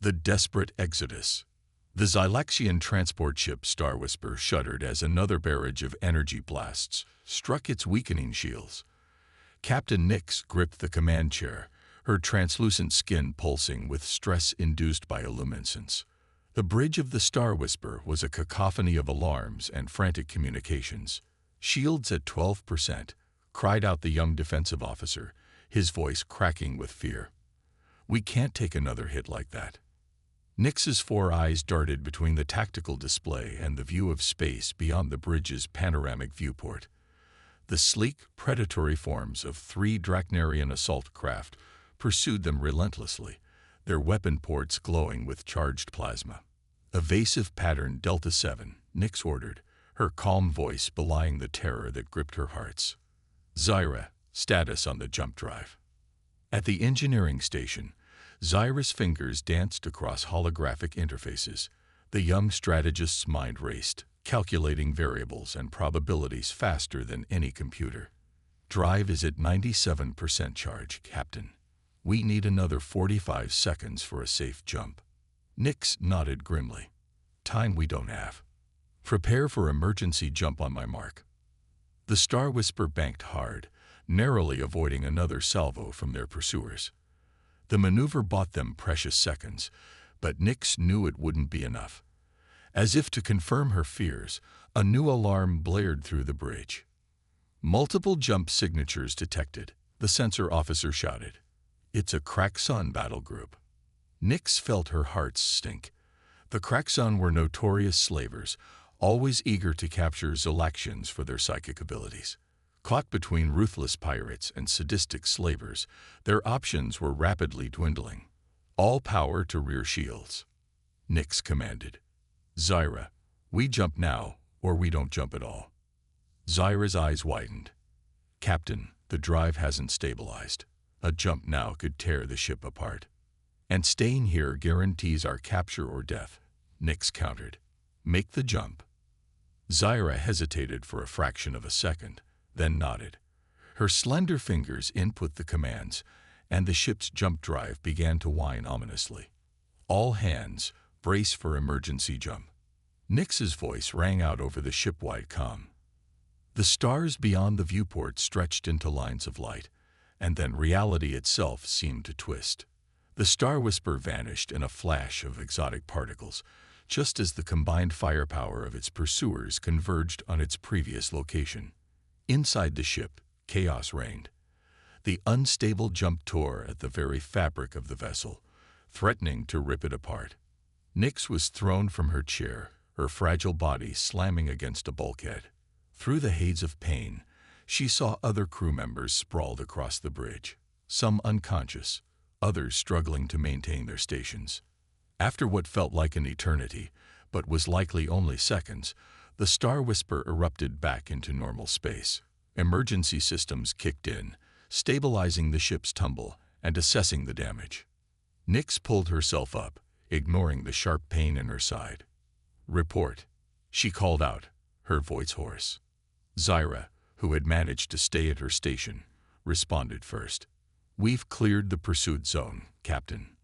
The desperate exodus. The Xylaxian transport ship Star Whisper shuddered as another barrage of energy blasts struck its weakening shields. Captain Nix gripped the command chair, her translucent skin pulsing with stress induced by luminescence. The bridge of the Star Whisper was a cacophony of alarms and frantic communications. "Shields at 12%, cried out the young defensive officer, his voice cracking with fear. "We can't take another hit like that." Nix's four eyes darted between the tactical display and the view of space beyond the bridge's panoramic viewport. The sleek, predatory forms of three Drachnarian assault craft pursued them relentlessly, their weapon ports glowing with charged plasma. "Evasive pattern Delta 7, Nix ordered, her calm voice belying the terror that gripped her hearts. "Zyra, status on the jump drive." At the engineering station, Zyra's fingers danced across holographic interfaces. The young strategist's mind raced, calculating variables and probabilities faster than any computer. "Drive is at 97% charge, Captain. We need another 45 seconds for a safe jump." Nix nodded grimly. "Time we don't have. Prepare for emergency jump on my mark." The Star Whisper banked hard, narrowly avoiding another salvo from their pursuers. The maneuver bought them precious seconds, but Nix knew it wouldn't be enough. As if to confirm her fears, a new alarm blared through the bridge. "Multiple jump signatures detected," the sensor officer shouted. "It's a Craxon battle group." Nix felt her heart stink. The Craxon were notorious slavers, always eager to capture Xylaxians for their psychic abilities. Caught between ruthless pirates and sadistic slavers, their options were rapidly dwindling. "All power to rear shields," Nix commanded. "Zyra, we jump now, or we don't jump at all." Zyra's eyes widened. "Captain, the drive hasn't stabilized. A jump now could tear the ship apart." "And staying here guarantees our capture or death," Nix countered. "Make the jump." Zyra hesitated for a fraction of a second, then nodded. Her slender fingers input the commands, and the ship's jump drive began to whine ominously. "All hands, brace for emergency jump." Nix's voice rang out over the ship-wide comm. The stars beyond the viewport stretched into lines of light, and then reality itself seemed to twist. The Star Whisper vanished in a flash of exotic particles, just as the combined firepower of its pursuers converged on its previous location. Inside the ship, chaos reigned. The unstable jump tore at the very fabric of the vessel, threatening to rip it apart. Nix was thrown from her chair, her fragile body slamming against a bulkhead. Through the haze of pain, she saw other crew members sprawled across the bridge, some unconscious, others struggling to maintain their stations. After what felt like an eternity, but was likely only seconds, the Star Whisper erupted back into normal space. Emergency systems kicked in, stabilizing the ship's tumble and assessing the damage. Nix pulled herself up, ignoring the sharp pain in her side. "Report," she called out, her voice hoarse. Zyra, who had managed to stay at her station, responded first. "We've cleared the pursuit zone, Captain.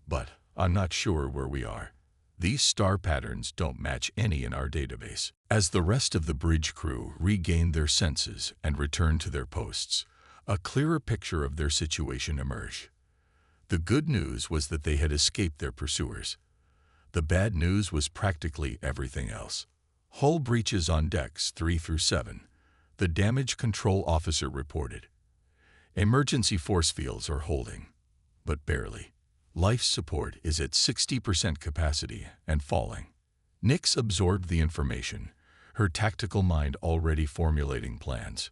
But I'm not sure where we are. These star patterns don't match any in our database." As the rest of the bridge crew regained their senses and returned to their posts, a clearer picture of their situation emerged. The good news was that they had escaped their pursuers. The bad news was practically everything else. "Hull breaches on decks 3 through 7, the damage control officer reported. "Emergency force fields are holding, but barely. Life support is at 60% capacity and falling." Nix absorbed the information, her tactical mind already formulating plans.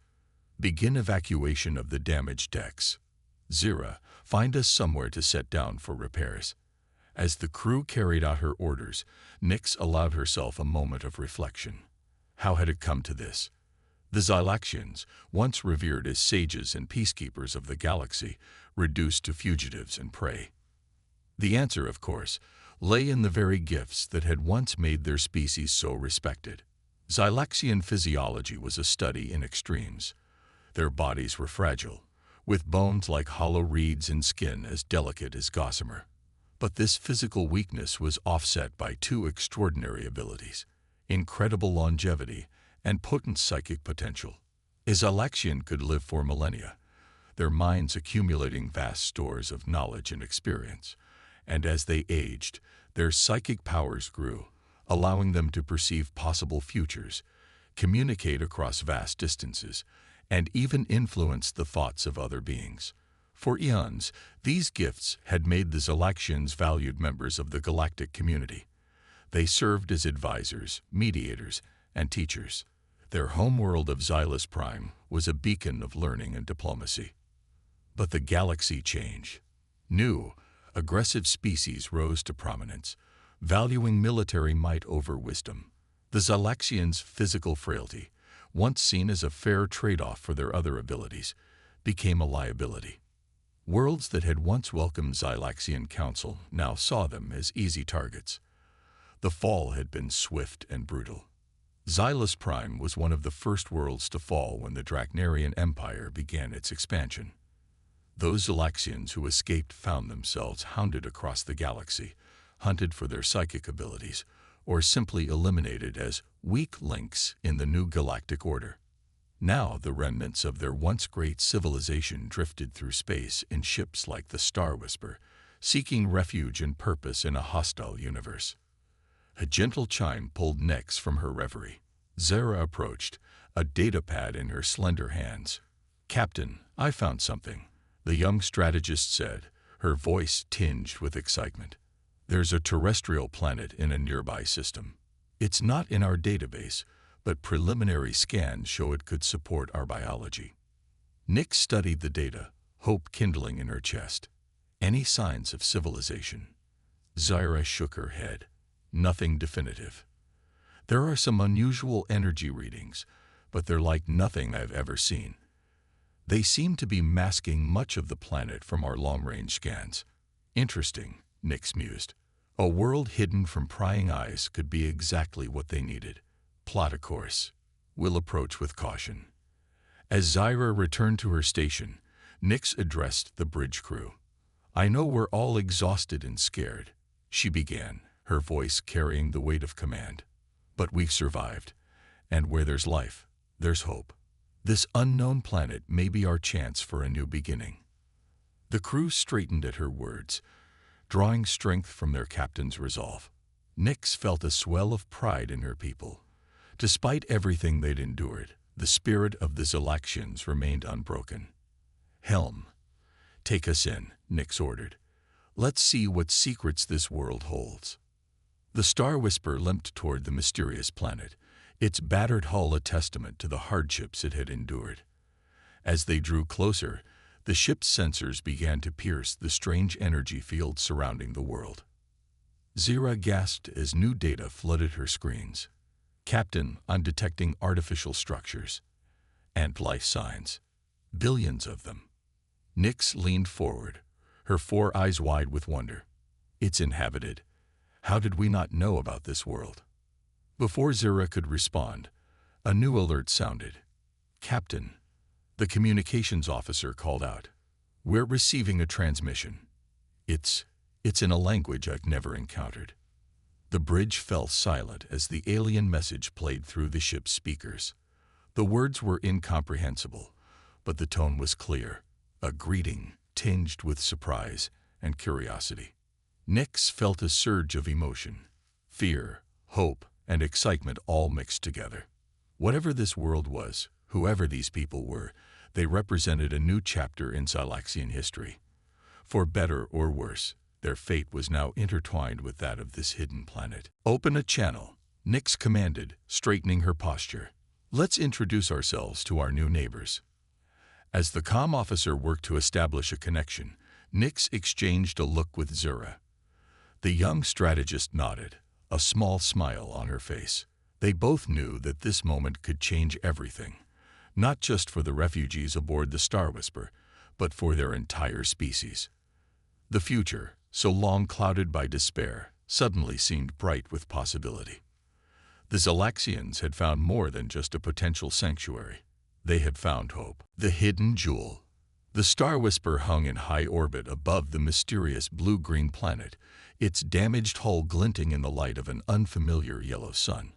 "Begin evacuation of the damaged decks. Zyra, find us somewhere to set down for repairs." As the crew carried out her orders, Nix allowed herself a moment of reflection. How had it come to this? The Xylaxians, once revered as sages and peacekeepers of the galaxy, reduced to fugitives and prey. The answer, of course, lay in the very gifts that had once made their species so respected. Xylaxian physiology was a study in extremes. Their bodies were fragile, with bones like hollow reeds and skin as delicate as gossamer. But this physical weakness was offset by two extraordinary abilities: incredible longevity and potent psychic potential. A Zylaxian could live for millennia, their minds accumulating vast stores of knowledge and experience, and as they aged, their psychic powers grew, allowing them to perceive possible futures, communicate across vast distances, and even influence the thoughts of other beings. For eons, these gifts had made the Zylaxians valued members of the galactic community. They served as advisors, mediators, and teachers. Their homeworld of Xylus Prime was a beacon of learning and diplomacy. But the galaxy changed. New, aggressive species rose to prominence, valuing military might over wisdom. The Zylaxians' physical frailty, once seen as a fair trade-off for their other abilities, became a liability. Worlds that had once welcomed Zylaxian counsel now saw them as easy targets. The fall had been swift and brutal. Xylus Prime was one of the first worlds to fall when the Dracnarian Empire began its expansion. Those Zylaxians who escaped found themselves hounded across the galaxy, hunted for their psychic abilities, or simply eliminated as weak links in the new galactic order. Now the remnants of their once great civilization drifted through space in ships like the Star Whisper, seeking refuge and purpose in a hostile universe. A gentle chime pulled Nyx from her reverie. Zara approached, a datapad in her slender hands. "Captain, I found something," the young strategist said, her voice tinged with excitement. "There's a terrestrial planet in a nearby system. It's not in our database, but preliminary scans show it could support our biology." Nyx studied the data, hope kindling in her chest. Any signs of civilization? Zara shook her head. Nothing definitive. There are some unusual energy readings, but they're like nothing I've ever seen. They seem to be masking much of the planet from our long-range scans. Interesting, Nyx mused. A world hidden from prying eyes could be exactly what they needed. Plot a course. We'll approach with caution. As Zyra returned to her station, Nyx addressed the bridge crew. "I know we're all exhausted and scared," she began, her voice carrying the weight of command. "But we've survived, and where there's life, there's hope. This unknown planet may be our chance for a new beginning." The crew straightened at her words, drawing strength from their captain's resolve. Nyx felt a swell of pride in her people. Despite everything they'd endured, the spirit of the Zylaxians remained unbroken. "Helm, take us in," Nyx ordered. "Let's see what secrets this world holds." The Star Whisper limped toward the mysterious planet, its battered hull a testament to the hardships it had endured. As they drew closer, the ship's sensors began to pierce the strange energy field surrounding the world. Zira gasped as new data flooded her screens. "Captain, I'm detecting artificial structures and life signs. Billions of them." Nyx leaned forward, her four eyes wide with wonder. "It's inhabited. How did we not know about this world?" Before Zira could respond, a new alert sounded. "Captain," the communications officer called out, "we're receiving a transmission. It's in a language I've never encountered." The bridge fell silent as the alien message played through the ship's speakers. The words were incomprehensible, but the tone was clear, a greeting tinged with surprise and curiosity. Nyx felt a surge of emotion, fear, hope, and excitement all mixed together. Whatever this world was, whoever these people were, they represented a new chapter in Zylaxian history. For better or worse, their fate was now intertwined with that of this hidden planet. "Open a channel," Nyx commanded, straightening her posture. "Let's introduce ourselves to our new neighbors." As the comm officer worked to establish a connection, Nyx exchanged a look with Zira. The young strategist nodded, a small smile on her face. They both knew that this moment could change everything, not just for the refugees aboard the Star Whisper, but for their entire species. The future, so long clouded by despair, suddenly seemed bright with possibility. The Zylaxians had found more than just a potential sanctuary. They had found hope. The hidden jewel. The Star Whisper hung in high orbit above the mysterious blue-green planet, its damaged hull glinting in the light of an unfamiliar yellow sun.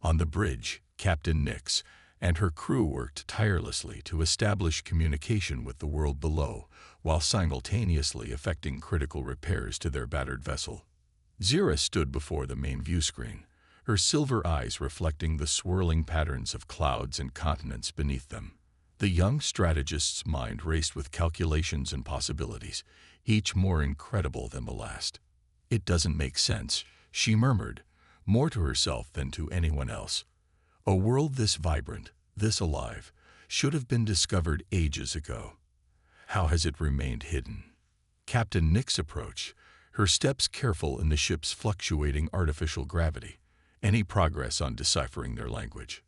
On the bridge, Captain Nix and her crew worked tirelessly to establish communication with the world below, while simultaneously effecting critical repairs to their battered vessel. Zira stood before the main view screen, her silver eyes reflecting the swirling patterns of clouds and continents beneath them. The young strategist's mind raced with calculations and possibilities, each more incredible than the last. "It doesn't make sense," she murmured, more to herself than to anyone else. "A world this vibrant, this alive, should have been discovered ages ago. How has it remained hidden?" Captain Nix approached, her steps careful in the ship's fluctuating artificial gravity. "Any progress on deciphering their language?"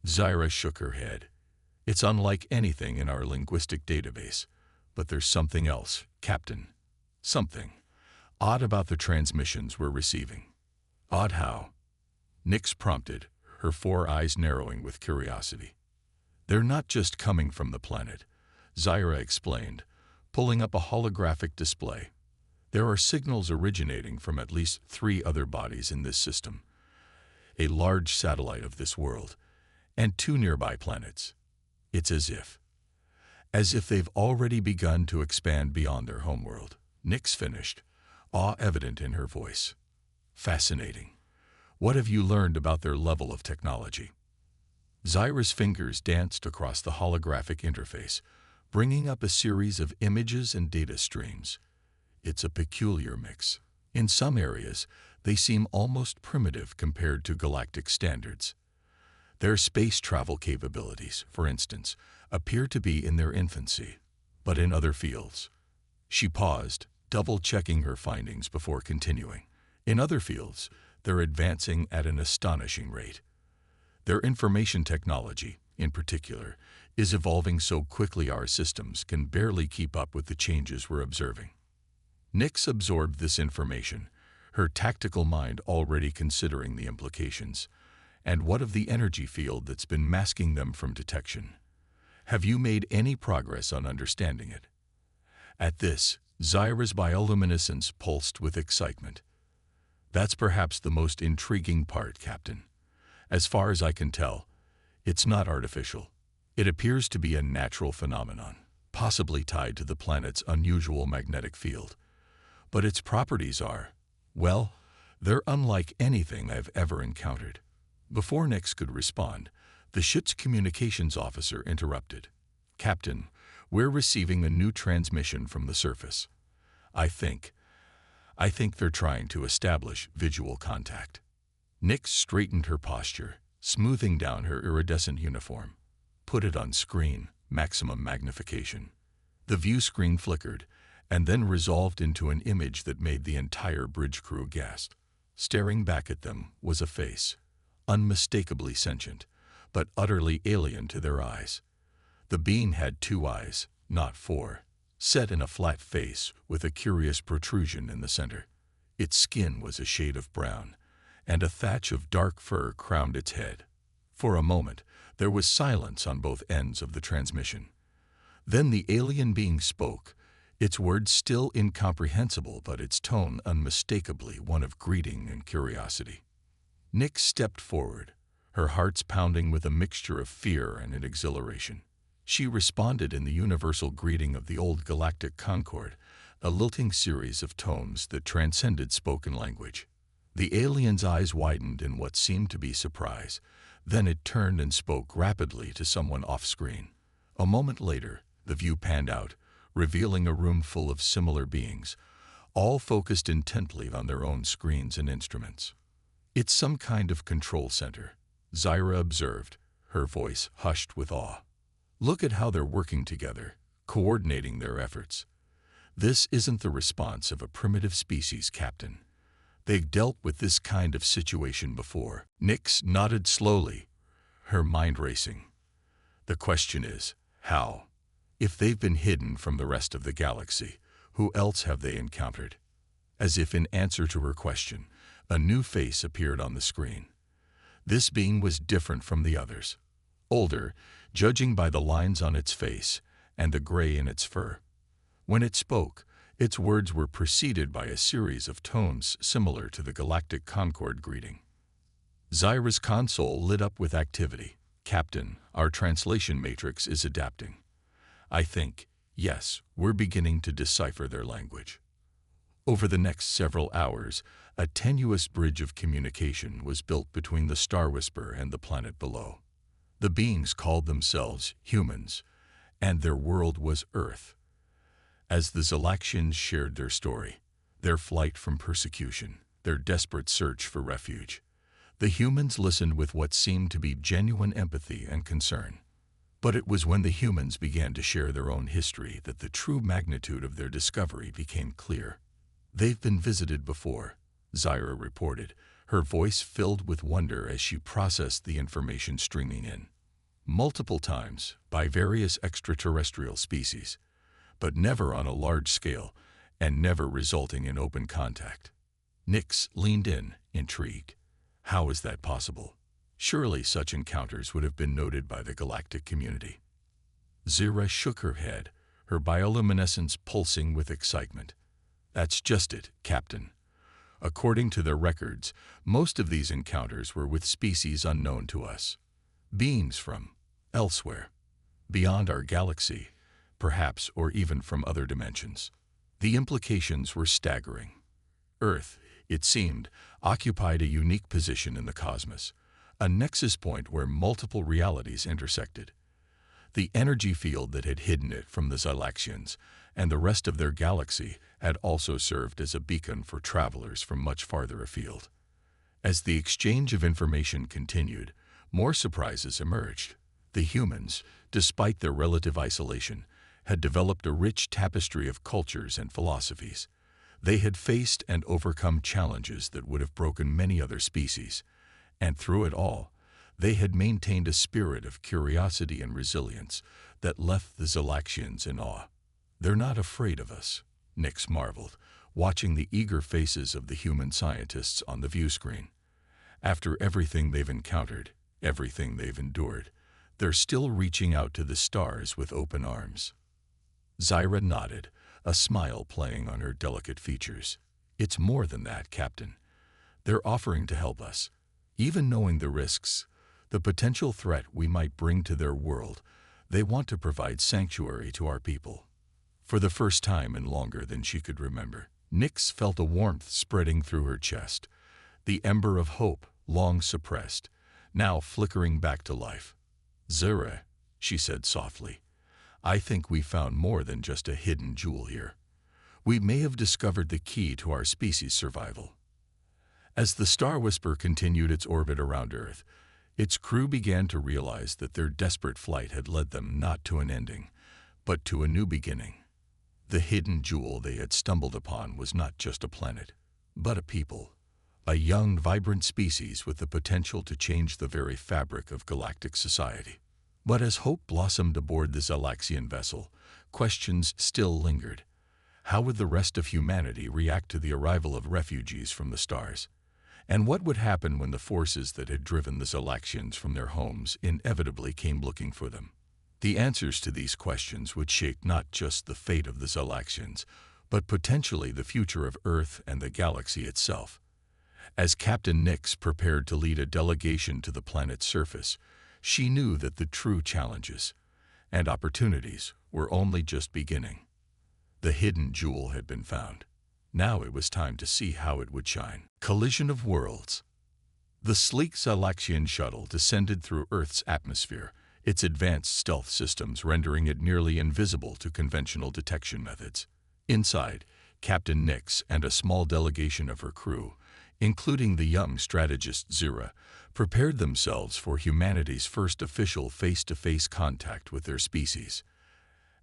Zira shook her head. "It's unlike anything in our linguistic database. But there's something else, Captain. Something odd about the transmissions we're receiving." "Odd how?" Nix prompted, her four eyes narrowing with curiosity. "They're not just coming from the planet," Zira explained, pulling up a holographic display. "There are signals originating from at least 3 other bodies in this system, a large satellite of this world, and 2 nearby planets. It's as if they've already begun to expand beyond their homeworld," Nix finished, awe evident in her voice. "Fascinating. What have you learned about their level of technology?" Zira's fingers danced across the holographic interface, bringing up a series of images and data streams. "It's a peculiar mix. In some areas, they seem almost primitive compared to galactic standards. Their space travel capabilities, for instance, appear to be in their infancy, but in other fields." She paused, double-checking her findings before continuing. "In other fields, they're advancing at an astonishing rate. Their information technology, in particular, is evolving so quickly our systems can barely keep up with the changes we're observing." Nix absorbed this information, her tactical mind already considering the implications. "And what of the energy field that's been masking them from detection? Have you made any progress on understanding it?" At this, Zira's bioluminescence pulsed with excitement. "That's perhaps the most intriguing part, Captain. As far as I can tell, it's not artificial. It appears to be a natural phenomenon, possibly tied to the planet's unusual magnetic field. But its properties are, well, they're unlike anything I've ever encountered." Before Nix could respond, the ship's communications officer interrupted. "Captain, we're receiving a new transmission from the surface. I think they're trying to establish visual contact." Nix straightened her posture, smoothing down her iridescent uniform. "Put it on screen, maximum magnification." The view screen flickered, and then resolved into an image that made the entire bridge crew gasp. Staring back at them was a face, unmistakably sentient, but utterly alien to their eyes. The being had 2 eyes, not 4, set in a flat face with a curious protrusion in the center. Its skin was a shade of brown, and a thatch of dark fur crowned its head. For a moment, there was silence on both ends of the transmission. Then the alien being spoke, its words still incomprehensible, but its tone unmistakably one of greeting and curiosity. Nix stepped forward, her heart's pounding with a mixture of fear and exhilaration. She responded in the universal greeting of the old galactic concord, a lilting series of tones that transcended spoken language. The alien's eyes widened in what seemed to be surprise, then it turned and spoke rapidly to someone off-screen. A moment later, the view panned out, revealing a room full of similar beings, all focused intently on their own screens and instruments. "It's some kind of control center," Zira observed, her voice hushed with awe. "Look at how they're working together, coordinating their efforts. This isn't the response of a primitive species, Captain. They've dealt with this kind of situation before." Nix nodded slowly, her mind racing. "The question is, how? If they've been hidden from the rest of the galaxy, who else have they encountered?" As if in answer to her question, a new face appeared on the screen. This being was different from the others. Older, judging by the lines on its face, and the gray in its fur. When it spoke, its words were preceded by a series of tones similar to the galactic Concord greeting. Zyra's console lit up with activity. "Captain, our translation matrix is adapting. I think, yes, we're beginning to decipher their language." Over the next several hours, a tenuous bridge of communication was built between the Star Whisper and the planet below. The beings called themselves humans, and their world was Earth. As the Zalaxians shared their story, their flight from persecution, their desperate search for refuge, the humans listened with what seemed to be genuine empathy and concern. But it was when the humans began to share their own history that the true magnitude of their discovery became clear. "They've been visited before," Zyra reported, her voice filled with wonder as she processed the information streaming in. "Multiple times, by various extraterrestrial species, but never on a large scale and never resulting in open contact." Nix leaned in, intrigued. How is that possible? Surely such encounters would have been noted by the galactic community. Zyra shook her head, her bioluminescence pulsing with excitement. "That's just it, Captain. According to their records, most of these encounters were with species unknown to us. Beings from elsewhere, beyond our galaxy, perhaps, or even from other dimensions." The implications were staggering. Earth, it seemed, occupied a unique position in the cosmos, a nexus point where multiple realities intersected. The energy field that had hidden it from the Zalaxians and the rest of their galaxy had also served as a beacon for travelers from much farther afield. As the exchange of information continued, more surprises emerged. The humans, despite their relative isolation, had developed a rich tapestry of cultures and philosophies. They had faced and overcome challenges that would have broken many other species, and through it all, they had maintained a spirit of curiosity and resilience that left the Zalaxians in awe. "They're not afraid of us," Nix marveled, watching the eager faces of the human scientists on the view screen. "After everything they've encountered, everything they've endured, they're still reaching out to the stars with open arms." Zyra nodded, a smile playing on her delicate features. "It's more than that, Captain. They're offering to help us. Even knowing the risks, the potential threat we might bring to their world, they want to provide sanctuary to our people." For the first time in longer than she could remember, Nix felt a warmth spreading through her chest, the ember of hope, long suppressed, now flickering back to life. "Zyra," she said softly, "I think we found more than just a hidden jewel here. We may have discovered the key to our species' survival." As the Star Whisper continued its orbit around Earth, its crew began to realize that their desperate flight had led them not to an ending, but to a new beginning. The hidden jewel they had stumbled upon was not just a planet, but a people, a young, vibrant species with the potential to change the very fabric of galactic society. But as hope blossomed aboard the Zalaxian vessel, questions still lingered. How would the rest of humanity react to the arrival of refugees from the stars? And what would happen when the forces that had driven the Zalaxians from their homes inevitably came looking for them? The answers to these questions would shape not just the fate of the Zalaxians, but potentially the future of Earth and the galaxy itself. As Captain Nix prepared to lead a delegation to the planet's surface, she knew that the true challenges and opportunities were only just beginning. The hidden jewel had been found. Now it was time to see how it would shine. Collision of worlds. The sleek Zalaxian shuttle descended through Earth's atmosphere, its advanced stealth systems rendering it nearly invisible to conventional detection methods. Inside, Captain Nix and a small delegation of her crew, including the young strategist Zyra, prepared themselves for humanity's first official face-to-face contact with their species.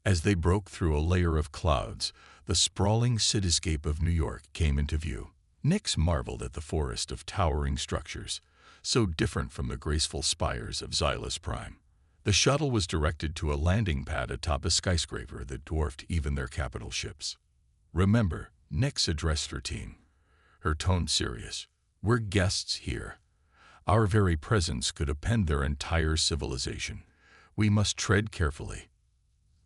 As they broke through a layer of clouds, the sprawling cityscape of New York came into view. Nix marveled at the forest of towering structures, so different from the graceful spires of Xylus Prime. The shuttle was directed to a landing pad atop a skyscraper that dwarfed even their capital ships. "Remember," Nix addressed her team, her tone serious, "we're guests here. Our very presence could upend their entire civilization. We must tread carefully."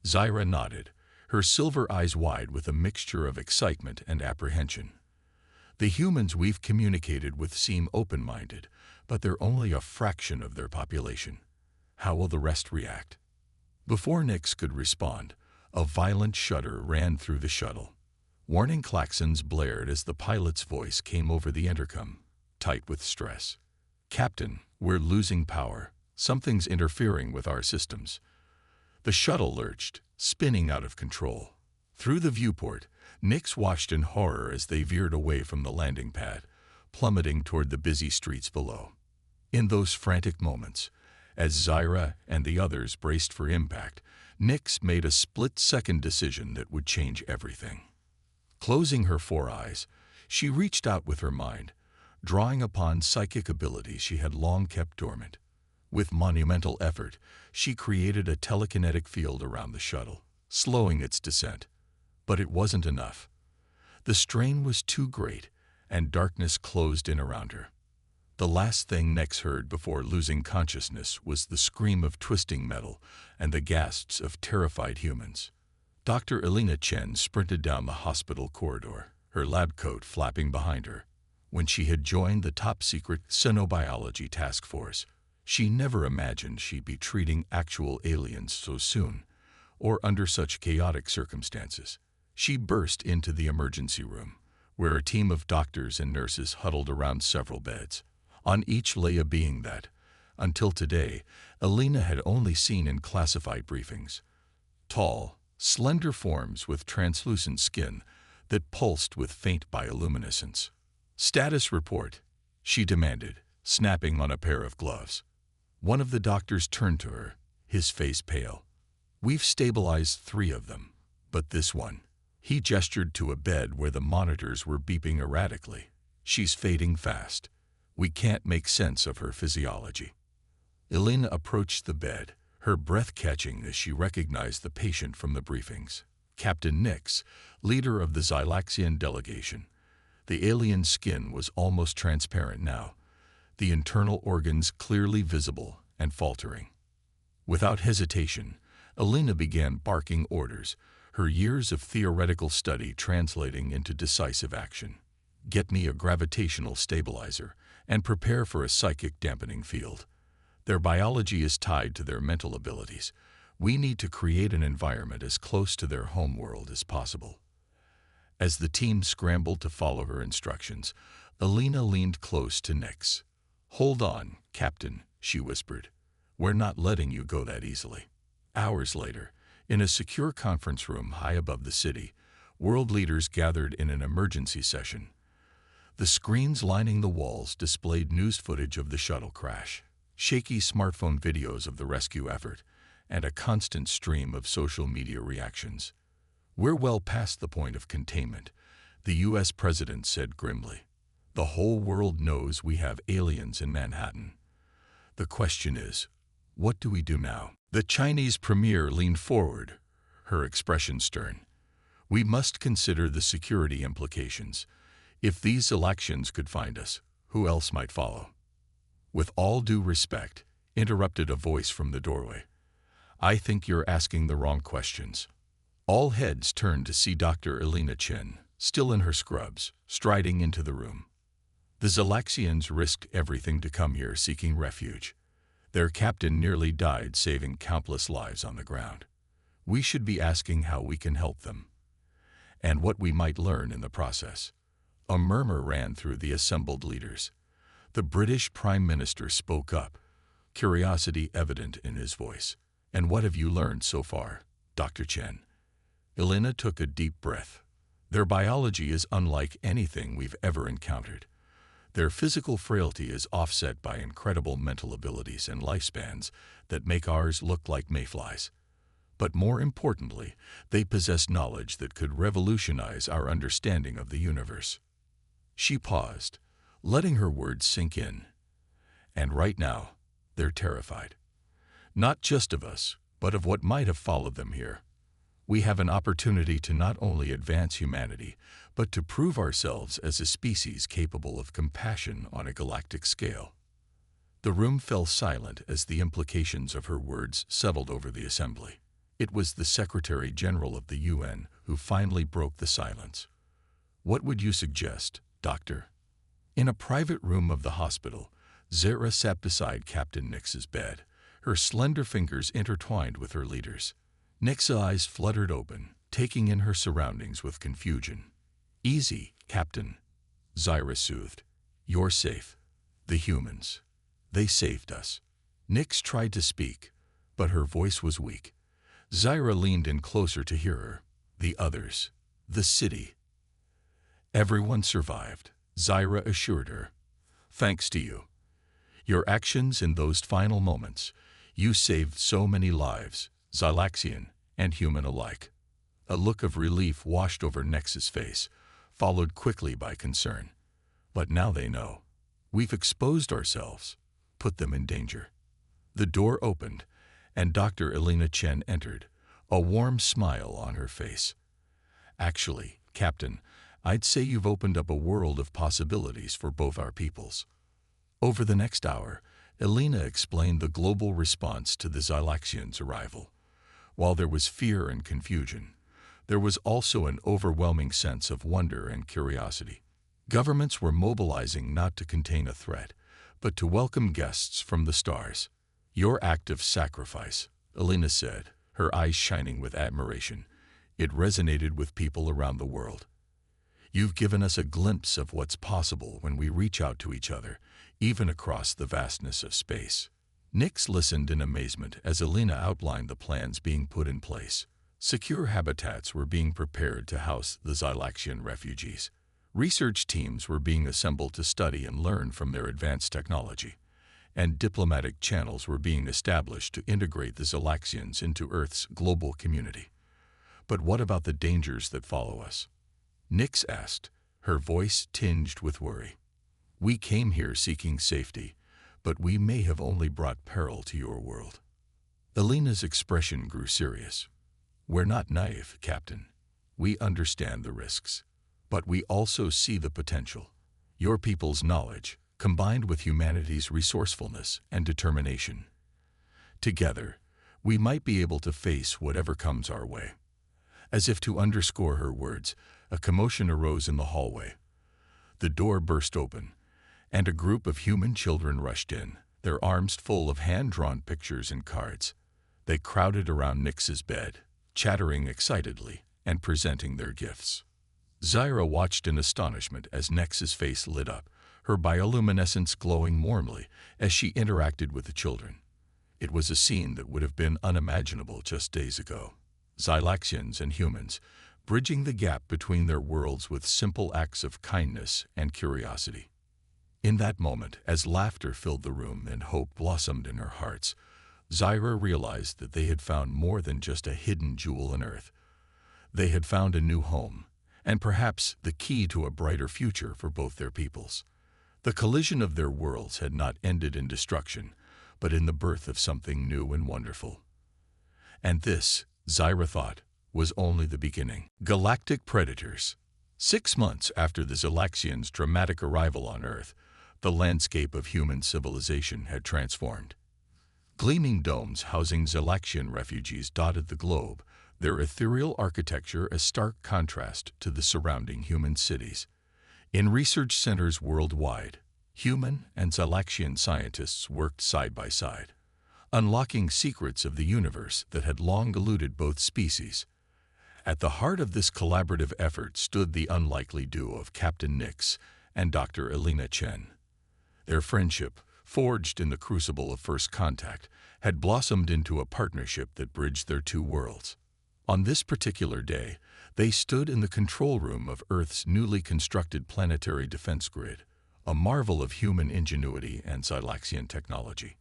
Zyra nodded, her silver eyes wide with a mixture of excitement and apprehension. The humans we've communicated with seem open-minded, but they're only a fraction of their population. How will the rest react? Before Nix could respond, a violent shudder ran through the shuttle. Warning klaxons blared as the pilot's voice came over the intercom, tight with stress. "Captain, we're losing power. Something's interfering with our systems." The shuttle lurched, spinning out of control. Through the viewport, Nix watched in horror as they veered away from the landing pad, plummeting toward the busy streets below. In those frantic moments, as Zyra and the others braced for impact, Nix made a split-second decision that would change everything. Closing her four eyes, she reached out with her mind, drawing upon psychic abilities she had long kept dormant. With monumental effort, she created a telekinetic field around the shuttle, slowing its descent. But it wasn't enough. The strain was too great, and darkness closed in around her. The last thing Nix heard before losing consciousness was the scream of twisting metal and the gasps of terrified humans. Dr. Elena Chen sprinted down the hospital corridor, her lab coat flapping behind her. When she had joined the top-secret Xenobiology Task Force, she never imagined she'd be treating actual aliens so soon, or under such chaotic circumstances. She burst into the emergency room, where a team of doctors and nurses huddled around several beds. On each lay a being that, until today, Elena had only seen in classified briefings. Tall, slender forms with translucent skin that pulsed with faint bioluminescence. "Status report," she demanded, snapping on a pair of gloves. One of the doctors turned to her, his face pale. "We've stabilized 3 of them, but this one." He gestured to a bed where the monitors were beeping erratically. "She's fading fast. We can't make sense of her physiology." Elena approached the bed, her breath catching as she recognized the patient from the briefings. Captain Nix, leader of the Xylaxian delegation. The alien's skin was almost transparent now, the internal organs clearly visible and faltering. Without hesitation, Elena began barking orders, her years of theoretical study translating into decisive action. "Get me a gravitational stabilizer and prepare for a psychic dampening field. Their biology is tied to their mental abilities. We need to create an environment as close to their home world as possible." As the team scrambled to follow her instructions, Elena leaned close to Nix. "Hold on, Captain," she whispered. "We're not letting you go that easily." Hours later, in a secure conference room high above the city, world leaders gathered in an emergency session. The screens lining the walls displayed news footage of the shuttle crash, shaky smartphone videos of the rescue effort, and a constant stream of social media reactions. "We're well past the point of containment," the U.S. president said grimly. "The whole world knows we have aliens in Manhattan. The question is, what do we do now?" The Chinese premier leaned forward, her expression stern. "We must consider the security implications. If these elections could find us, who else might follow?" "With all due respect," interrupted a voice from the doorway, "I think you're asking the wrong questions." All heads turned to see Dr. Elena Chen, still in her scrubs, striding into the room. The Xylaxians risked everything to come here seeking refuge. Their captain nearly died saving countless lives on the ground. We should be asking how we can help them, and what we might learn in the process. A murmur ran through the assembled leaders. The British Prime Minister spoke up, curiosity evident in his voice. "And what have you learned so far, Dr. Chen?" Elena took a deep breath. "Their biology is unlike anything we've ever encountered. Their physical frailty is offset by incredible mental abilities and lifespans that make ours look like mayflies. But more importantly, they possess knowledge that could revolutionize our understanding of the universe." She paused, letting her words sink in. "And right now, they're terrified. Not just of us, but of what might have followed them here. We have an opportunity to not only advance humanity, but to prove ourselves as a species capable of compassion on a galactic scale." The room fell silent as the implications of her words settled over the assembly. It was the Secretary General of the UN who finally broke the silence. "What would you suggest, Doctor?" In a private room of the hospital, Zara sat beside Captain Nix's bed, her slender fingers intertwined with her leader's. Nix's eyes fluttered open, taking in her surroundings with confusion. "Easy, Captain," Zara soothed. "You're safe. The humans. They saved us." Nix tried to speak, but her voice was weak. Zara leaned in closer to hear her. "The others. The city. Everyone survived," Zara assured her. "Thanks to you. Your actions in those final moments, you saved so many lives, Xylaxian and human alike." A look of relief washed over Nix's face, followed quickly by concern. "But now they know. We've exposed ourselves, put them in danger." The door opened, and Dr. Elena Chen entered, a warm smile on her face. "Actually, Captain, I'd say you've opened up a world of possibilities for both our peoples." Over the next hour, Elena explained the global response to the Xylaxians' arrival. While there was fear and confusion, there was also an overwhelming sense of wonder and curiosity. Governments were mobilizing not to contain a threat, but to welcome guests from the stars. "Your act of sacrifice," Elena said, her eyes shining with admiration. "It resonated with people around the world. You've given us a glimpse of what's possible when we reach out to each other, even across the vastness of space." Nix listened in amazement as Elena outlined the plans being put in place. Secure habitats were being prepared to house the Xylaxian refugees. Research teams were being assembled to study and learn from their advanced technology, and diplomatic channels were being established to integrate the Xylaxians into Earth's global community. "But what about the dangers that follow us?" Nix asked, her voice tinged with worry. "We came here seeking safety, but we may have only brought peril to your world." Elena's expression grew serious. "We're not naive, Captain. We understand the risks. But we also see the potential. Your people's knowledge, combined with humanity's resourcefulness and determination. Together, we might be able to face whatever comes our way." As if to underscore her words, a commotion arose in the hallway. The door burst open, and a group of human children rushed in, their arms full of hand-drawn pictures and cards. They crowded around Nix's bed, chattering excitedly and presenting their gifts. Zara watched in astonishment as Nix's face lit up, her bioluminescence glowing warmly as she interacted with the children. It was a scene that would have been unimaginable just days ago. Xylaxians and humans, bridging the gap between their worlds with simple acts of kindness and curiosity. In that moment, as laughter filled the room and hope blossomed in our hearts, Zara realized that they had found more than just a hidden jewel on Earth. They had found a new home, and perhaps the key to a brighter future for both their peoples. The collision of their worlds had not ended in destruction, but in the birth of something new and wonderful. And this, Zara thought, was only the beginning. Galactic predators. 6 months after the Xylaxians' dramatic arrival on Earth, the landscape of human civilization had transformed. Gleaming domes housing Xylaxian refugees dotted the globe, their ethereal architecture a stark contrast to the surrounding human cities. In research centers worldwide, human and Xylaxian scientists worked side by side, unlocking secrets of the universe that had long eluded both species. At the heart of this collaborative effort stood the unlikely duo of Captain Nix and Dr. Elena Chen. Their friendship, forged in the crucible of first contact, had blossomed into a partnership that bridged their two worlds. On this particular day, they stood in the control room of Earth's newly constructed planetary defense grid, a marvel of human ingenuity and Xylaxian technology.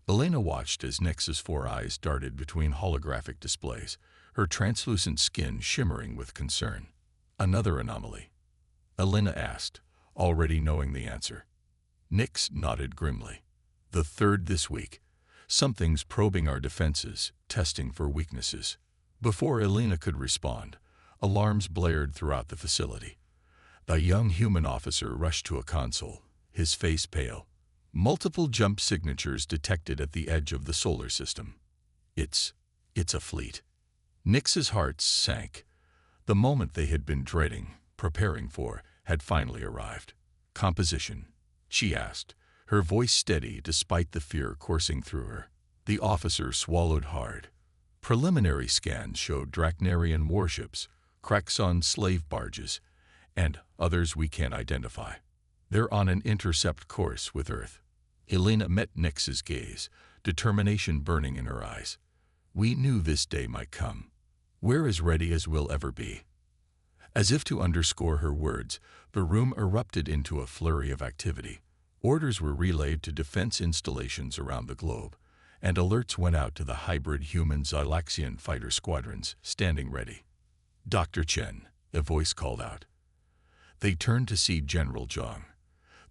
Elena watched as Nix's 4 eyes darted between holographic displays, her translucent skin shimmering with concern. "Another anomaly?" Elena asked, already knowing the answer. Nix nodded grimly. "The third this week. Something's probing our defenses, testing for weaknesses." Before Elena could respond, alarms blared throughout the facility. The young human officer rushed to a console, his face pale. Multiple jump signatures detected at the edge of the solar system. It's a fleet." Nix's heart sank. The moment they had been dreading, preparing for, had finally arrived. "Composition?" she asked, her voice steady despite the fear coursing through her. The officer swallowed hard. "Preliminary scans showed Draknarian warships, Kraxon slave barges, and others we can't identify. They're on an intercept course with Earth." Elena met Nix's gaze, determination burning in her eyes. "We knew this day might come. We're as ready as we'll ever be." As if to underscore her words, the room erupted into a flurry of activity. Orders were relayed to defense installations around the globe, and alerts went out to the hybrid human Xylaxian fighter squadrons standing ready. "Dr. Chen," a voice called out. They turned to see General Zhang,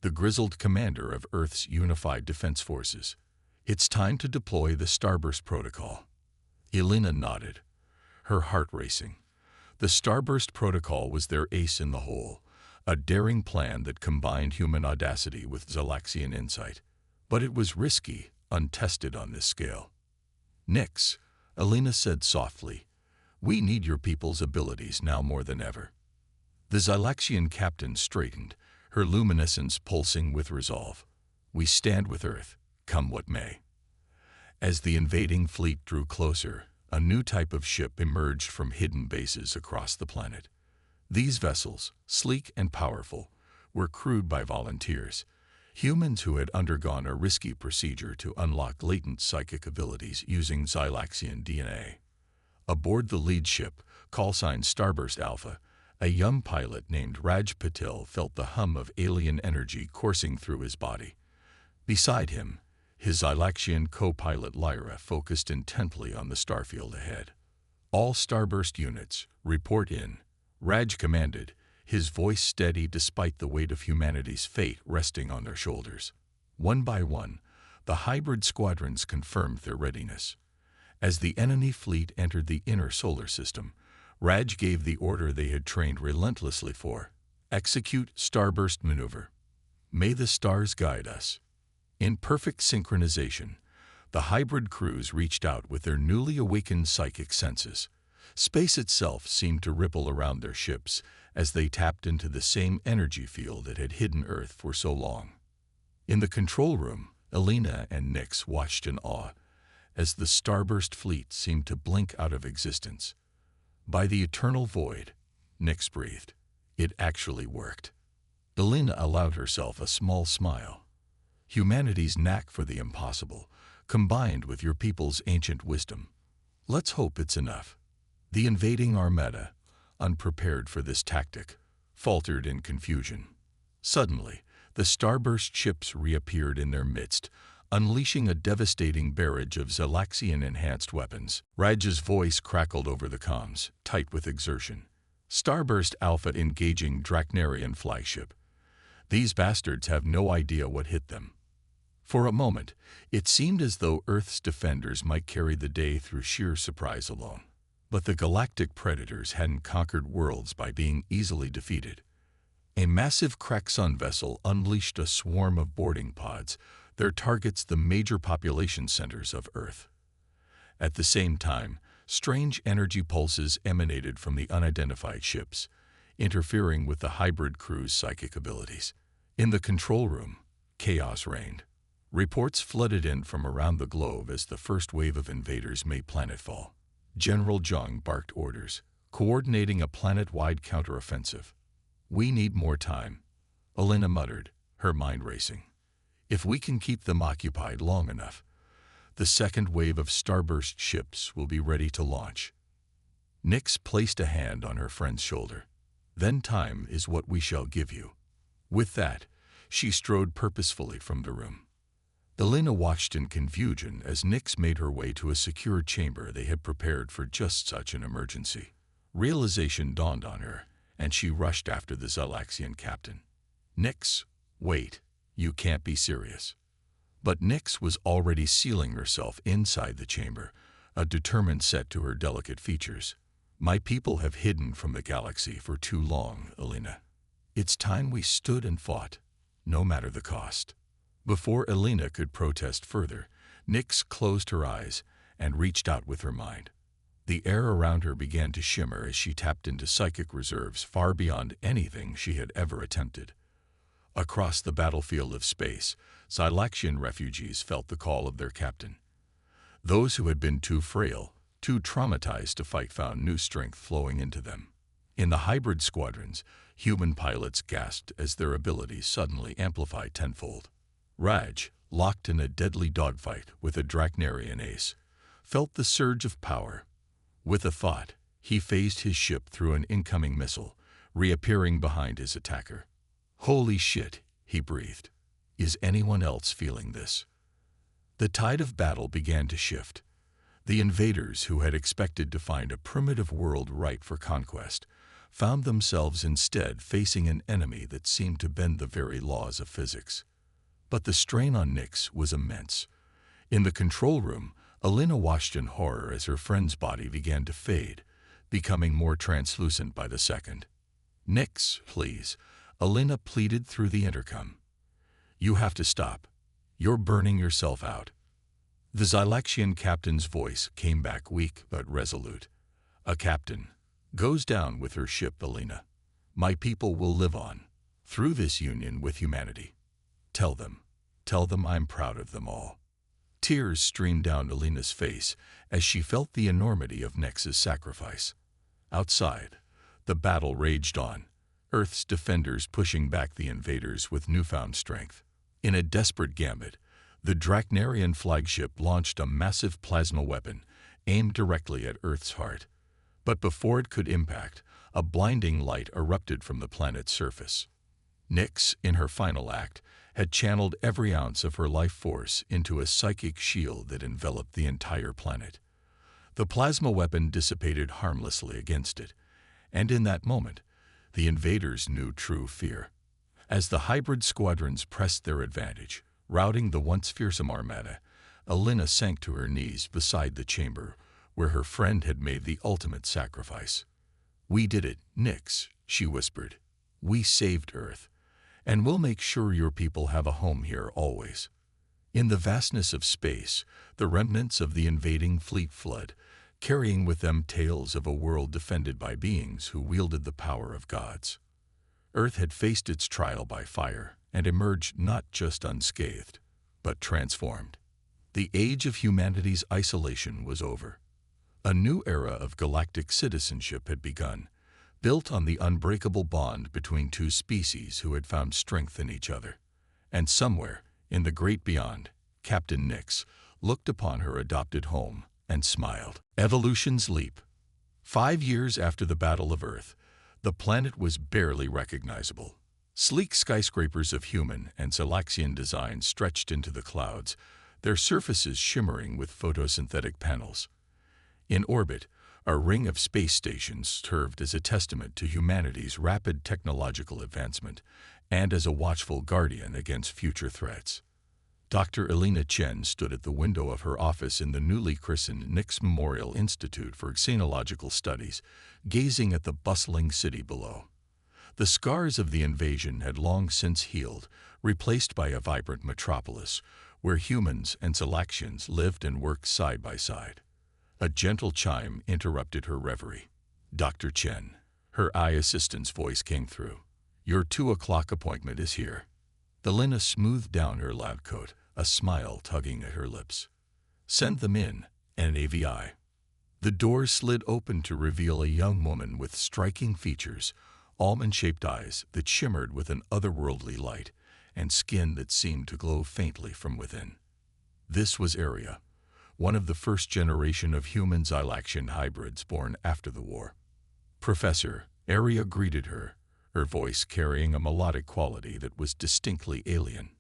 the grizzled commander of Earth's unified defense forces. "It's time to deploy the Starburst Protocol." Elena nodded, her heart racing. The Starburst Protocol was their ace in the hole, a daring plan that combined human audacity with Xylaxian insight. But it was risky, untested on this scale. "Nix," Elena said softly, "we need your people's abilities now more than ever." The Xylaxian captain straightened, her luminescence pulsing with resolve. "We stand with Earth, come what may." As the invading fleet drew closer, a new type of ship emerged from hidden bases across the planet. These vessels, sleek and powerful, were crewed by volunteers, humans who had undergone a risky procedure to unlock latent psychic abilities using Xylaxian DNA. Aboard the lead ship, callsign Starburst Alpha, a young pilot named Raj Patil felt the hum of alien energy coursing through his body. Beside him, his Xylaxian co-pilot Lyra focused intently on the starfield ahead. "All Starburst units, report in," Raj commanded, his voice steady despite the weight of humanity's fate resting on their shoulders. One by one, the hybrid squadrons confirmed their readiness. As the enemy fleet entered the inner solar system, Raj gave the order they had trained relentlessly for: "Execute Starburst Maneuver. May the stars guide us." In perfect synchronization, the hybrid crews reached out with their newly awakened psychic senses. Space itself seemed to ripple around their ships as they tapped into the same energy field that had hidden Earth for so long. In the control room, Elena and Nix watched in awe as the Starburst fleet seemed to blink out of existence. "By the eternal void," Nix breathed. It actually worked. Elena allowed herself a small smile. Humanity's knack for the impossible, combined with your people's ancient wisdom. Let's hope it's enough. The invading armada, unprepared for this tactic, faltered in confusion. Suddenly, the Starburst ships reappeared in their midst, unleashing a devastating barrage of Xylaxian-enhanced weapons. Raj's voice crackled over the comms, tight with exertion. "Starburst Alpha engaging Draknarian flagship. These bastards have no idea what hit them." For a moment, it seemed as though Earth's defenders might carry the day through sheer surprise alone. But the galactic predators hadn't conquered worlds by being easily defeated. A massive Kraxon vessel unleashed a swarm of boarding pods, their targets the major population centers of Earth. At the same time, strange energy pulses emanated from the unidentified ships, interfering with the hybrid crew's psychic abilities. In the control room, chaos reigned. Reports flooded in from around the globe as the first wave of invaders made planetfall. General Zhang barked orders, coordinating a planet-wide counteroffensive. "We need more time," Elena muttered, her mind racing. "If we can keep them occupied long enough, the second wave of Starburst ships will be ready to launch." Nix placed a hand on her friend's shoulder. "Then time is what we shall give you." With that, she strode purposefully from the room. Elena watched in confusion as Nix made her way to a secure chamber they had prepared for just such an emergency. Realization dawned on her, and she rushed after the Xylaxian captain. "Nix, wait, you can't be serious." But Nix was already sealing herself inside the chamber, a determined set to her delicate features. "My people have hidden from the galaxy for too long, Elena. It's time we stood and fought, no matter the cost." Before Elena could protest further, Nix closed her eyes and reached out with her mind. The air around her began to shimmer as she tapped into psychic reserves far beyond anything she had ever attempted. Across the battlefield of space, Xylaxian refugees felt the call of their captain. Those who had been too frail, too traumatized to fight found new strength flowing into them. In the hybrid squadrons, human pilots gasped as their abilities suddenly amplified tenfold. Raj, locked in a deadly dogfight with a Draknarian ace, felt the surge of power. With a thought, he phased his ship through an incoming missile, reappearing behind his attacker. "Holy shit," he breathed. "Is anyone else feeling this?" The tide of battle began to shift. The invaders, who had expected to find a primitive world ripe for conquest, found themselves instead facing an enemy that seemed to bend the very laws of physics. But the strain on Nyx was immense. In the control room, Alina watched in horror as her friend's body began to fade, becoming more translucent by the second. "Nyx, please," Alina pleaded through the intercom. "You have to stop. You're burning yourself out." The Xylaxian captain's voice came back weak but resolute. "A captain goes down with her ship, Alina. My people will live on, through this union with humanity. Tell them I'm proud of them all." Tears streamed down Alina's face as she felt the enormity of Nyx's sacrifice. Outside, the battle raged on, Earth's defenders pushing back the invaders with newfound strength. In a desperate gambit, the Draknarian flagship launched a massive plasma weapon aimed directly at Earth's heart. But before it could impact, a blinding light erupted from the planet's surface. Nyx, in her final act, had channeled every ounce of her life force into a psychic shield that enveloped the entire planet. The plasma weapon dissipated harmlessly against it, and in that moment, the invaders knew true fear. As the hybrid squadrons pressed their advantage, routing the once fearsome armada, Alina sank to her knees beside the chamber where her friend had made the ultimate sacrifice. "We did it, Nyx," she whispered. "We saved Earth, and we'll make sure your people have a home here always." In the vastness of space, the remnants of the invading fleet fled, carrying with them tales of a world defended by beings who wielded the power of gods. Earth had faced its trial by fire and emerged not just unscathed, but transformed. The age of humanity's isolation was over. A new era of galactic citizenship had begun, built on the unbreakable bond between two species who had found strength in each other. And somewhere, in the great beyond, Captain Nyx looked upon her adopted home and smiled. Evolution's leap. 5 years after the Battle of Earth, the planet was barely recognizable. Sleek skyscrapers of human and Xylaxian design stretched into the clouds, their surfaces shimmering with photosynthetic panels. In orbit, a ring of space stations served as a testament to humanity's rapid technological advancement and as a watchful guardian against future threats. Dr. Alina Chen stood at the window of her office in the newly christened Nyx Memorial Institute for Xenological Studies, gazing at the bustling city below. The scars of the invasion had long since healed, replaced by a vibrant metropolis where humans and Xylaxians lived and worked side by side. A gentle chime interrupted her reverie. "Dr. Chen," her eye assistant's voice came through. "Your 2 o'clock appointment is here." Alina smoothed down her lab coat, a smile tugging at her lips. "Send them in, NAVI." The door slid open to reveal a young woman with striking features, almond-shaped eyes that shimmered with an otherworldly light, and skin that seemed to glow faintly from within. This was Aria, one of the first generation of human Xylaxian hybrids born after the war. "Professor," Aria greeted her voice carrying a melodic quality that was distinctly alien.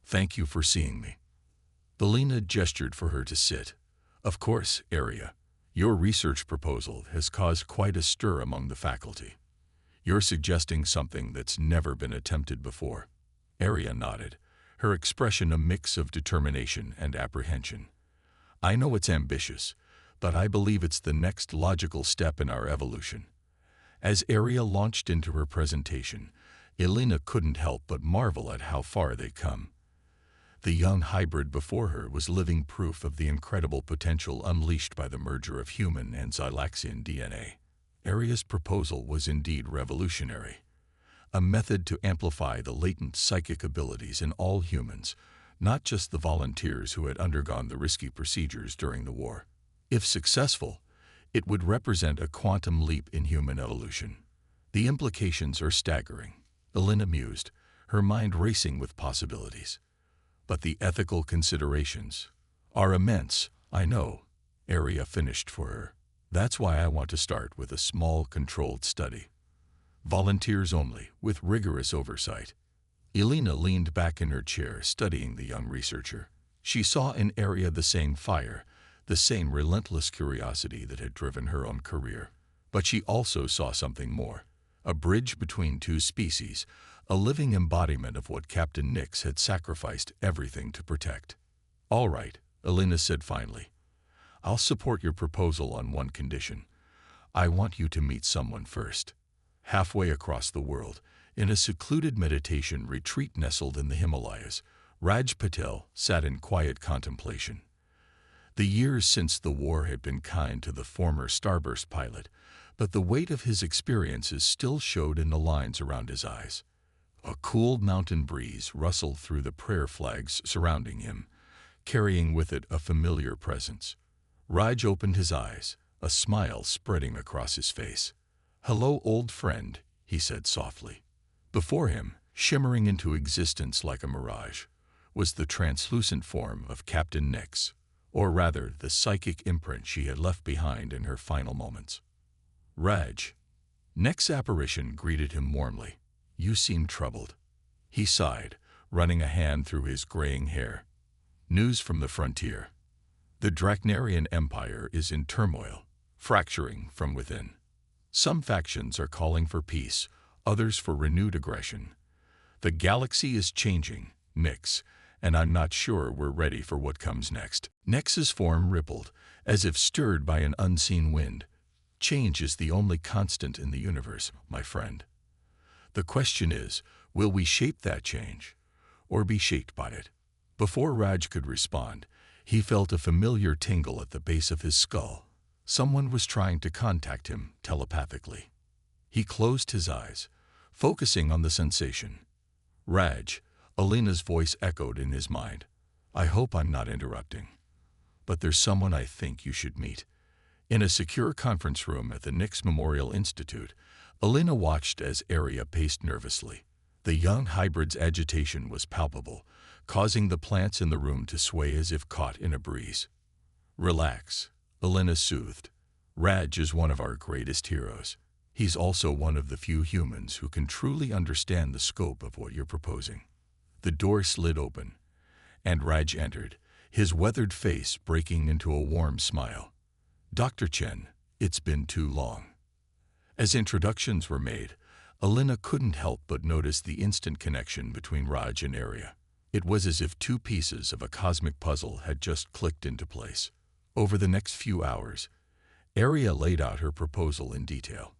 "Thank you for seeing me." Alina gestured for her to sit. "Of course, Aria. Your research proposal has caused quite a stir among the faculty. You're suggesting something that's never been attempted before." Aria nodded, her expression a mix of determination and apprehension. "I know it's ambitious, but I believe it's the next logical step in our evolution." As Aria launched into her presentation, Alina couldn't help but marvel at how far they'd come. The young hybrid before her was living proof of the incredible potential unleashed by the merger of human and Xylaxian DNA. Aria's proposal was indeed revolutionary, a method to amplify the latent psychic abilities in all humans, not just the volunteers who had undergone the risky procedures during the war. If successful, it would represent a quantum leap in human evolution. The implications are staggering, Elena mused, her mind racing with possibilities. But the ethical considerations are immense, I know, Aria finished for her. That's why I want to start with a small, controlled study. Volunteers only, with rigorous oversight. Elena leaned back in her chair, studying the young researcher. She saw in Aria the same fire, the same relentless curiosity that had driven her own career. But she also saw something more, a bridge between two species, a living embodiment of what Captain Nix had sacrificed everything to protect. All right, Elena said finally. I'll support your proposal on one condition. I want you to meet someone first. Halfway across the world, in a secluded meditation retreat nestled in the Himalayas, Raj Patel sat in quiet contemplation. The years since the war had been kind to the former Starburst pilot, but the weight of his experiences still showed in the lines around his eyes. A cool mountain breeze rustled through the prayer flags surrounding him, carrying with it a familiar presence. Raj opened his eyes, a smile spreading across his face. "Hello, old friend," he said softly. Before him, shimmering into existence like a mirage, was the translucent form of Captain Nix, or rather the psychic imprint she had left behind in her final moments. "Raj." Nix's apparition greeted him warmly. "You seem troubled." He sighed, running a hand through his graying hair. "News from the frontier. The Draknarian Empire is in turmoil, fracturing from within. Some factions are calling for peace, others for renewed aggression. The galaxy is changing, Nix, and I'm not sure we're ready for what comes next." Nix's form rippled, as if stirred by an unseen wind. "Change is the only constant in the universe, my friend. The question is, will we shape that change, or be shaped by it?" Before Raj could respond, he felt a familiar tingle at the base of his skull. Someone was trying to contact him telepathically. He closed his eyes, focusing on the sensation. "Raj," Elena's voice echoed in his mind. "I hope I'm not interrupting, but there's someone I think you should meet." In a secure conference room at the Nix Memorial Institute, Elena watched as Aria paced nervously. The young hybrid's agitation was palpable, causing the plants in the room to sway as if caught in a breeze. "Relax," Elena soothed. "Raj is one of our greatest heroes. He's also one of the few humans who can truly understand the scope of what you're proposing." The door slid open, and Raj entered, his weathered face breaking into a warm smile. "Dr. Chen, it's been too long." As introductions were made, Elena couldn't help but notice the instant connection between Raj and Aria. It was as if two pieces of a cosmic puzzle had just clicked into place. Over the next few hours, Aria laid out her proposal in detail.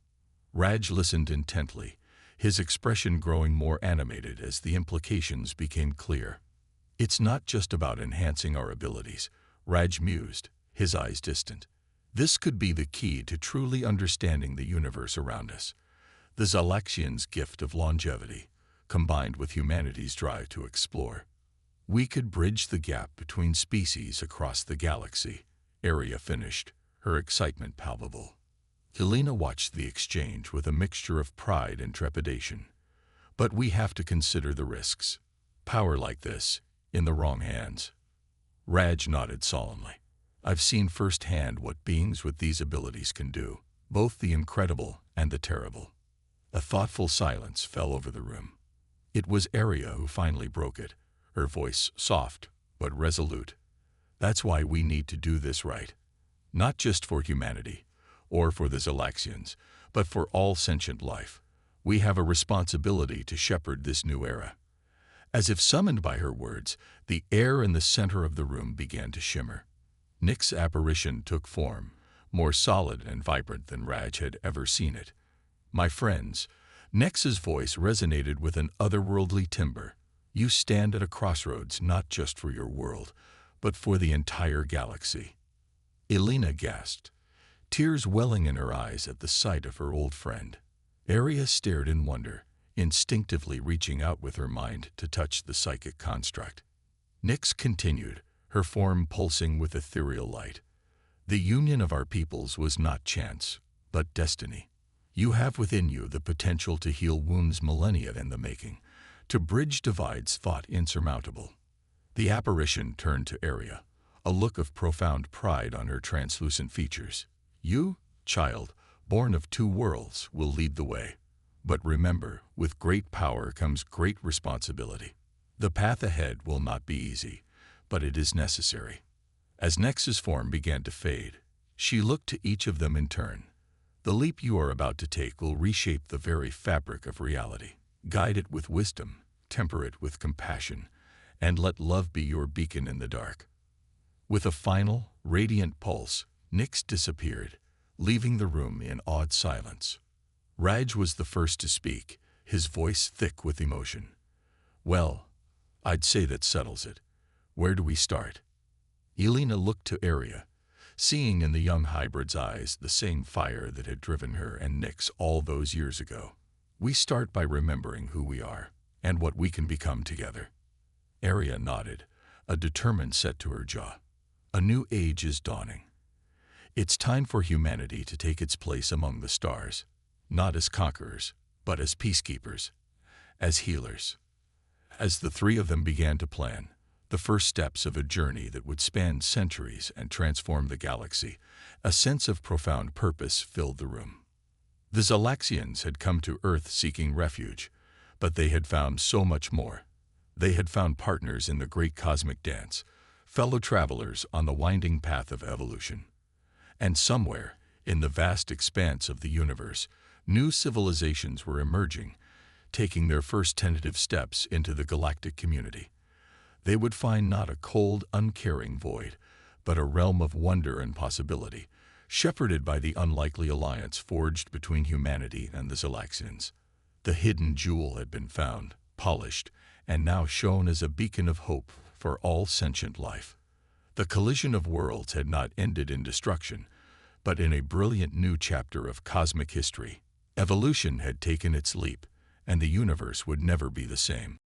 Raj listened intently, his expression growing more animated as the implications became clear. "It's not just about enhancing our abilities," Raj mused, his eyes distant. "This could be the key to truly understanding the universe around us. The Xylaxians' gift of longevity, combined with humanity's drive to explore. We could bridge the gap between species across the galaxy," Aria finished, her excitement palpable. Elena watched the exchange with a mixture of pride and trepidation. "But we have to consider the risks. Power like this, in the wrong hands." Raj nodded solemnly. "I've seen firsthand what beings with these abilities can do, both the incredible and the terrible." A thoughtful silence fell over the room. It was Aria who finally broke it, her voice soft but resolute. "That's why we need to do this right. Not just for humanity, or for the Xylaxians, but for all sentient life. We have a responsibility to shepherd this new era." As if summoned by her words, the air in the center of the room began to shimmer. Nix's apparition took form, more solid and vibrant than Raj had ever seen it. "My friends," Nix's voice resonated with an otherworldly timbre, You stand at a crossroads not just for your world, but for the entire galaxy. Elena gasped, tears welling in her eyes at the sight of her old friend. Aria stared in wonder, instinctively reaching out with her mind to touch the psychic construct. Nyx continued, her form pulsing with ethereal light. The union of our peoples was not chance, but destiny. You have within you the potential to heal wounds millennia in the making, to bridge divides thought insurmountable. The apparition turned to Aria, a look of profound pride on her translucent features. You, child, born of two worlds, will lead the way. But remember, with great power comes great responsibility. The path ahead will not be easy, but it is necessary. As Nyx's form began to fade, she looked to each of them in turn. The leap you are about to take will reshape the very fabric of reality. Guide it with wisdom, temper it with compassion, and let love be your beacon in the dark. With a final, radiant pulse, Nyx disappeared, leaving the room in awed silence. Raj was the first to speak, his voice thick with emotion. Well, I'd say that settles it. Where do we start? Elena looked to Aria, seeing in the young hybrid's eyes the same fire that had driven her and Nyx all those years ago. We start by remembering who we are, and what we can become together. Aria nodded, a determined set to her jaw. A new age is dawning. It's time for humanity to take its place among the stars, not as conquerors, but as peacekeepers, as healers. As the three of them began to plan the first steps of a journey that would span centuries and transform the galaxy, a sense of profound purpose filled the room. The Zalaxians had come to Earth seeking refuge, but they had found so much more. They had found partners in the great cosmic dance, fellow travelers on the winding path of evolution. And somewhere, in the vast expanse of the universe, new civilizations were emerging, taking their first tentative steps into the galactic community. They would find not a cold, uncaring void, but a realm of wonder and possibility, shepherded by the unlikely alliance forged between humanity and the Zalaxians. The hidden jewel had been found, polished, and now shone as a beacon of hope for all sentient life. The collision of worlds had not ended in destruction, but in a brilliant new chapter of cosmic history. Evolution had taken its leap, and the universe would never be the same.